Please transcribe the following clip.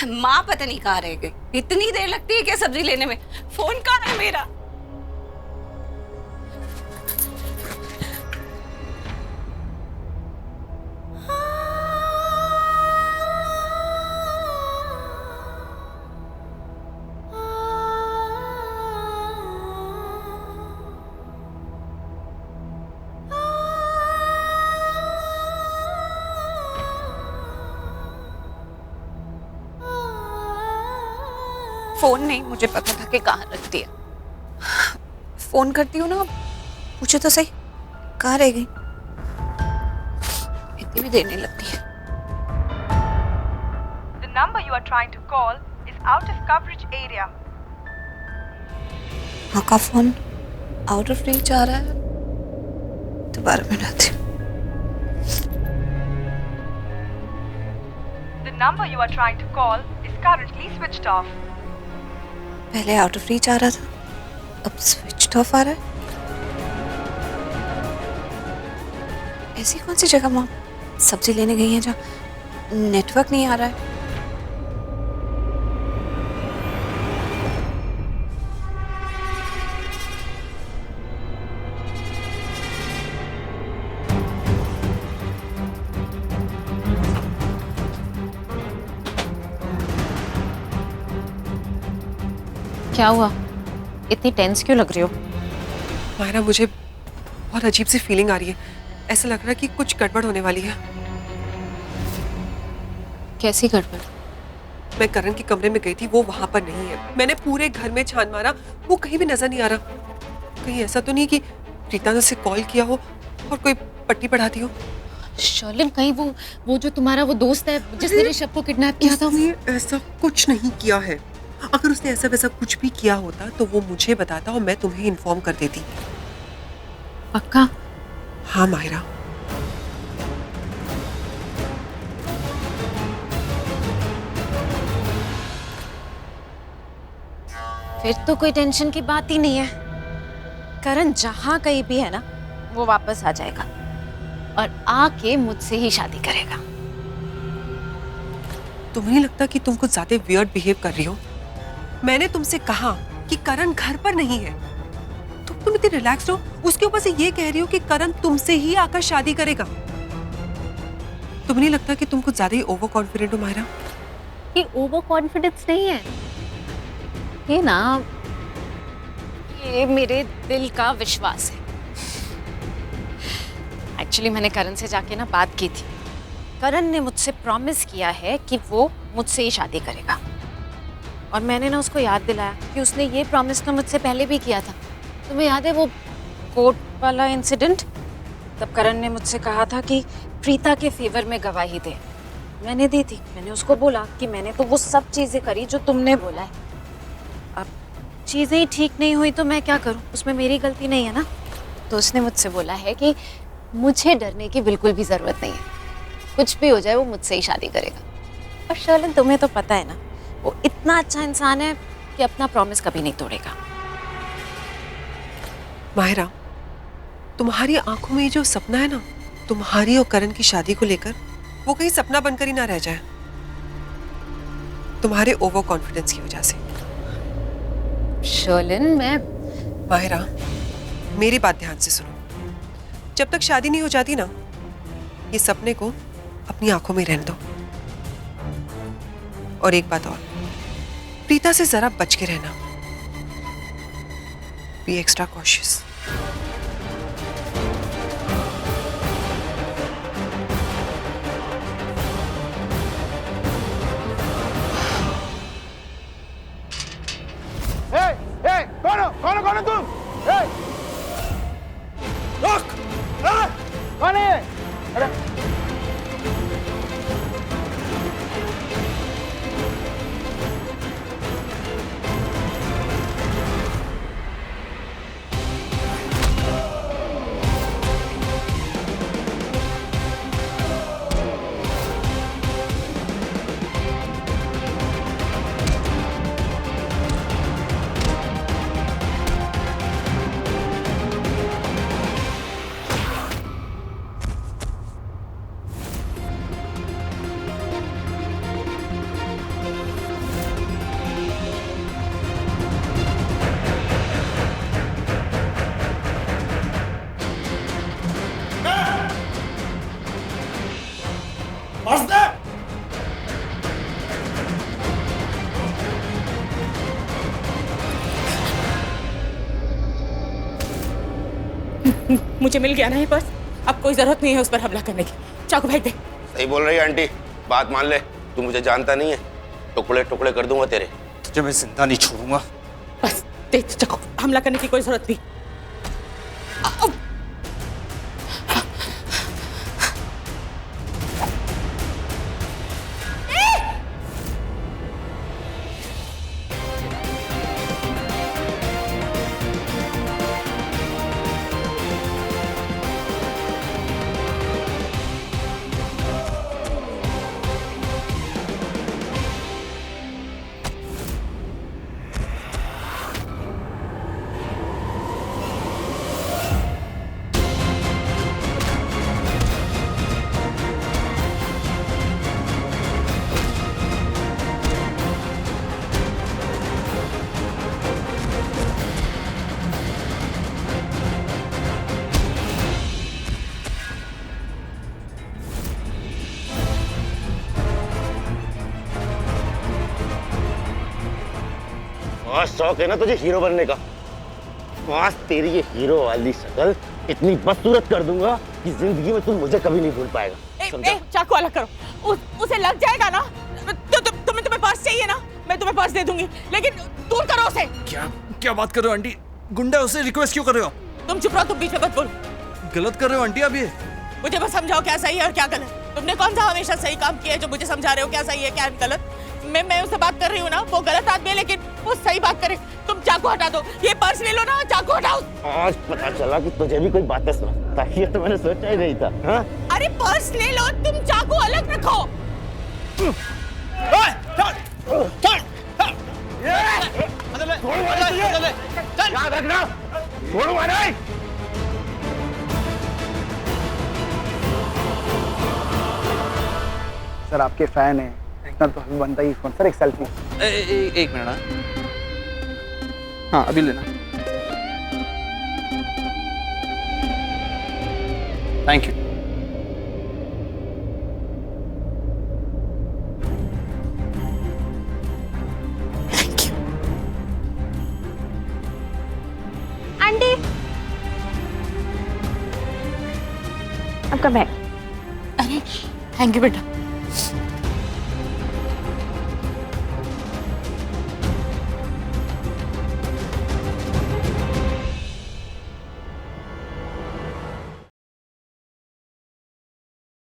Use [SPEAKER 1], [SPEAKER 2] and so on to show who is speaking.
[SPEAKER 1] माँ पता नहीं कहाँ रह गई, इतनी देर लगती है क्या सब्जी लेने में? फोन कहाँ है मेरा? फोन नहीं, मुझे पता था कि कहाँ रख दिया। फोन करती हूँ ना, पूछो तो सही कहाँ रह गई। इतनी भी देर नहीं लगती है।
[SPEAKER 2] The number you are trying to call is out of coverage area.
[SPEAKER 1] माँ का फोन आउट ऑफ रीच आ रहा है। दोबारा मिलाती हूँ।
[SPEAKER 2] The number you are trying to call is currently switched off.
[SPEAKER 1] पहले आउट ऑफ रीच आ रहा था, अब स्विच ऑफ आ रहा है। ऐसी कौन सी जगह माँ सब्जी लेने गई है जहाँ नेटवर्क नहीं आ रहा है?
[SPEAKER 3] क्या हुआ? इतनी टेंस क्यों लग रही हो?
[SPEAKER 4] मायरा, मुझे बहुत अजीब सी फीलिंग आ रही है। ऐसा लग रहा है कि कुछ गड़बड़ होने वाली है।
[SPEAKER 3] कैसी गड़बड़?
[SPEAKER 4] मैं करण के कमरे में गई थी, वो वहां पर नहीं है। मैंने पूरे घर में छान मारा, वो कहीं भी नजर नहीं आ रहा। कहीं ऐसा तो नहीं कि प्रीता ने उसे कॉल किया हो और कोई पट्टी पढ़ाती हो?
[SPEAKER 3] शर्लिन, कहीं वो जो तुम्हारा वो दोस्त है जिसने ऋषभ को किडनैप किया था?
[SPEAKER 4] उसने ऐसा कुछ नहीं किया है। अगर उसने ऐसा वैसा कुछ भी किया होता तो वो मुझे बताता और मैं तुम्हें इन्फॉर्म कर देती।
[SPEAKER 3] पक्का?
[SPEAKER 4] हाँ मायरा।
[SPEAKER 3] फिर तो कोई टेंशन की बात ही नहीं है। करण जहां कहीं भी है ना, वो वापस आ जाएगा और आके मुझसे ही शादी करेगा।
[SPEAKER 4] तुम्हें नहीं लगता कि तुम कुछ ज्यादा वियर्ड बिहेव कर रही हो? मैंने तुमसे कहा कि करण घर पर नहीं है, तुम इतनी रिलैक्स्ड हो, उसके ऊपर से ये कह रही हो कि करण तुमसे ही आकर शादी करेगा। तुम्हें नहीं लगता कि तुम कुछ ज्यादा ही ओवर कॉन्फिडेंट हो मायरा?
[SPEAKER 3] ये ओवर कॉन्फिडेंस नहीं है, ये ना, ये मेरे दिल का विश्वास है। एक्चुअली मैंने करण से जाके ना बात की थी। करण ने मुझसे प्रॉमिस किया है कि वो मुझसे ही शादी करेगा, और मैंने ना उसको याद दिलाया कि उसने ये प्रॉमिस तो मुझसे पहले भी किया था। तुम्हें याद है वो कोर्ट वाला इंसिडेंट? तब करण ने मुझसे कहा था कि प्रीता के फेवर में गवाही दे। मैंने दी थी। मैंने उसको बोला कि मैंने तो वो सब चीज़ें करी जो तुमने बोला है। अब चीज़ें ही ठीक नहीं हुई तो मैं क्या करूं? उसमें मेरी गलती नहीं है ना। तो उसने मुझसे बोला है कि मुझे डरने की बिल्कुल भी ज़रूरत नहीं है, कुछ भी हो जाए वो मुझसे ही शादी करेगा। और शर्लिन, तुम्हें तो पता है ना, वो इतना अच्छा इंसान है कि अपना प्रॉमिस कभी नहीं तोड़ेगा।
[SPEAKER 4] मायरा, तुम्हारी आंखों में ये जो सपना है ना, तुम्हारी और करण की शादी को लेकर, वो कहीं सपना बनकर ही ना रह जाए, तुम्हारे ओवर कॉन्फिडेंस की वजह से।
[SPEAKER 3] शर्लिन, मैं
[SPEAKER 4] मायरा, मेरी बात ध्यान से सुनो। जब तक शादी नहीं हो जाती ना, ये सपने को अपनी आंखों में रहने दो। और एक बात और, प्रीता से जरा बच के रहना। Be extra cautious.
[SPEAKER 5] कौन हो तुम? रुक! कौन है? अरे
[SPEAKER 6] मुझे मिल गया ना ये पर्स, अब कोई जरूरत नहीं है उस पर हमला करने की। चाकू फेंक दे।
[SPEAKER 7] सही बोल रही है आंटी, बात मान ले। तू मुझे जानता नहीं है, टुकड़े टुकड़े कर दूंगा तेरे।
[SPEAKER 5] तुझे मैं जिंदा नहीं छोड़ूंगा।
[SPEAKER 6] बस दे चाकू, हमला करने की कोई जरूरत नहीं।
[SPEAKER 7] आज शौक है ना तुझे हीरो बनने का। आज तेरी ये हीरो वाली शक्ल इतनी बदसूरत कर दूंगा कि जिंदगी में तुम मुझे कभी नहीं भूल पाएगा। समझा?
[SPEAKER 6] चाकू अलग करो, उसे लग जाएगा ना। तुम्हें पर्स चाहिए ना, मैं तुम्हें पर्स दे दूंगी, लेकिन दूर करो उसे।
[SPEAKER 5] क्या बात कर रहे हो आंटी? गुंडा उसे रिक्वेस्ट क्यों कर रहे हो?
[SPEAKER 6] तुम चुप रहो, तुम बीच में मत बोलो।
[SPEAKER 5] गलत कर रहे हो आंटी आप ये।
[SPEAKER 6] मुझे बस समझाओ क्या सही है और क्या गलत। तुमने कौन सा हमेशा सही काम किया है जो मुझे समझा रहे हो क्या सही है क्या गलत? मैं उससे बात कर रही हूँ ना, वो गलत आदमी है लेकिन वो सही बात करे। तुम चाकू हटा दो, ये पर्स ले लो ना, चाकू हटाओ।
[SPEAKER 7] आज पता चला कि तुझे भी कोई बातें सुनाता है, ये तो मैंने सोचा ही नहीं था। हाँ?
[SPEAKER 6] अरे पर्स ले लो, तुम चाकू अलग रखो।
[SPEAKER 8] सर आपके फैन है, इतना तो हमें बनता ही फोन। सर एक सेल्फी।
[SPEAKER 5] एक मिनट। हाँ अभी लेना। Thank you.
[SPEAKER 2] आंटी, आपका बैग।
[SPEAKER 6] अरे थैंक यू बेटा।